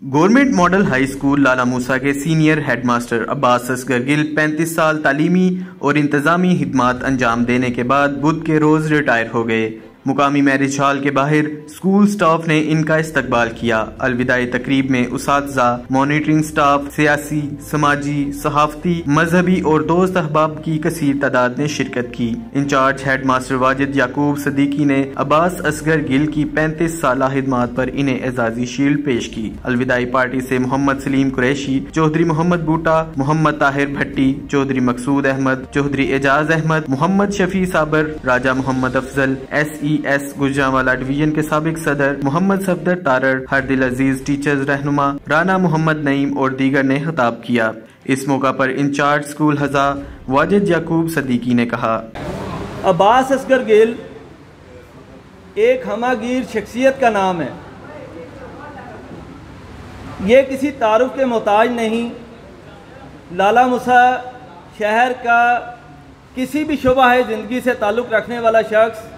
Government model high school लाला मूसा के senior headmaster Abbas Asghar Gill 35 साल तालीमी और इंतजामी खिदमात अंजाम देने के बाद बुध के रोज रिटायर हो गए। मुकामी मैरिज हॉल के बाहर स्कूल स्टाफ ने इनका इस्तकबाल किया। अलविदाई तकरीब में उसातिज़ा, मॉनिटरिंग स्टाफ, सियासी, समाजी, सहाफती, मजहबी और दोस्त अहबाब की कसीर तादाद ने शिरकत की। इंचार्ज हेड मास्टर वाजिद याकूब सदीकी ने अब्बास असगर गिल की 35 साल खिदमात पर इन्हें एजाजी शील्ड पेश की। अलविदाई पार्टी से मोहम्मद सलीम कुरैशी, चौधरी मोहम्मद बूटा, मोहम्मद ताहिर भट्टी, चौधरी मकसूद अहमद, चौधरी एजाज अहमद, मोहम्मद शफी साबर, राजा मोहम्मद अफजल, SES गुजरांवाला डिवीजन के साबिक सदर मोहम्मद सफदर तारड़, हरदिल अजीज टीचर्स रहनुमा राना मोहम्मद नईम और दीगर ने खिताब किया। इस मौका पर इंचार्ज स्कूल हजा वाजिद याकूब सदीकी ने कहा, अब्बास असगर गिल एक हमागीर शख्सियत का नाम है। ये किसी तारुफ के मोहताज नहीं। लाला मूसा शहर का किसी भी शुबा है ज़िंदगी से ताल्लुक़ रखने वाला शख्स,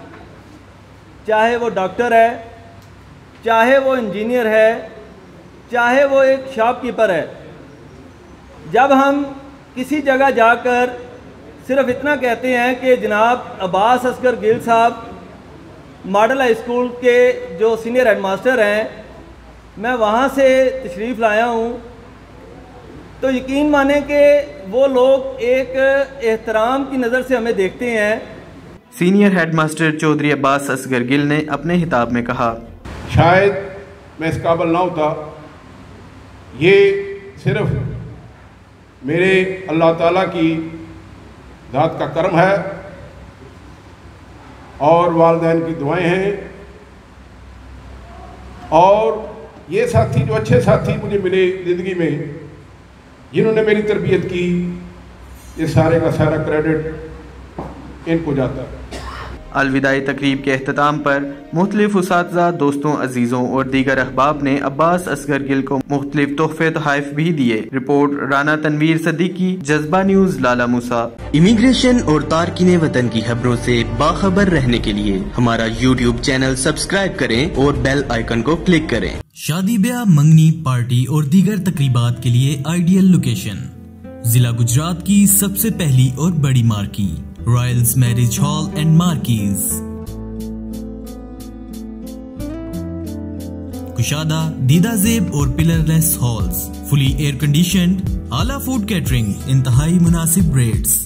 चाहे वो डॉक्टर है, चाहे वो इंजीनियर है, चाहे वो एक शॉपकीपर है, जब हम किसी जगह जाकर सिर्फ इतना कहते हैं कि जनाब अब्बास असगर गिल साहब मॉडल हाई स्कूल के जो सीनियर हेडमास्टर हैं, मैं वहाँ से तशरीफ़ लाया हूँ, तो यकीन माने कि वो लोग एक एहतराम की नज़र से हमें देखते हैं। सीनियर हेडमास्टर चौधरी अब्बास असगर गिल ने अपने खिताब में कहा, शायद मैं इस काबिल ना होता। ये सिर्फ मेरे अल्लाह ताला की ज़ात का करम है और वालिदैन की दुआएं हैं, और ये साथी जो अच्छे साथी मुझे मिले ज़िंदगी में, जिन्होंने मेरी तरबियत की, ये सारे का सारा क्रेडिट इनको जाता है। अलविदाई तकरीब के अख्ताम पर मुख्तलिफ उसातिज़ा, दोस्तों, अजीज़ों और दीगर अहबाब ने अब्बास असगर गिल को मुख्तलिफ तोहफे तोहाइफ भी दिए। रिपोर्ट राना तनवीर सदीकी, जज्बा न्यूज, लाला मूसा। इमिग्रेशन और तारकीने वतन की खबरों से बाखबर रहने के लिए हमारा YouTube चैनल सब्सक्राइब करें और बेल आइकन को क्लिक करें। शादी, ब्याह, मंगनी, पार्टी और दीगर तकरीबात के लिए आइडियल लोकेशन, जिला गुजरात की सबसे पहली और बड़ी marquee royals marriage hall and marquees. कुशादा, दीदाजेब और pillarless halls, fully air conditioned, आला फूड कैटरिंग, इंतहाई मुनासिब रेट्स।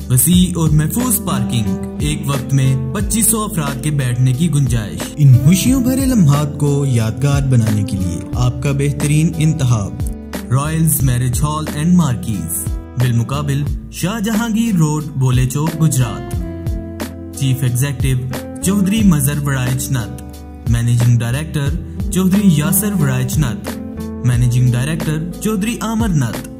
वसी और महफूज पार्किंग, एक वक्त में 2500 अफराद के बैठने की गुंजाइश। इन खुशियों भरे लम्हात को यादगार बनाने के लिए आपका बेहतरीन इंतखाब royals marriage hall and marquees, बिलमुकाबिल Shahjahangir road, Bole Chowk, Gujrat. Chief executive Chaudhry Mazhar Waraich नत, मैनेजिंग डायरेक्टर चौधरी यासर वराइच नत, मैनेजिंग डायरेक्टर चौधरी आमर नत।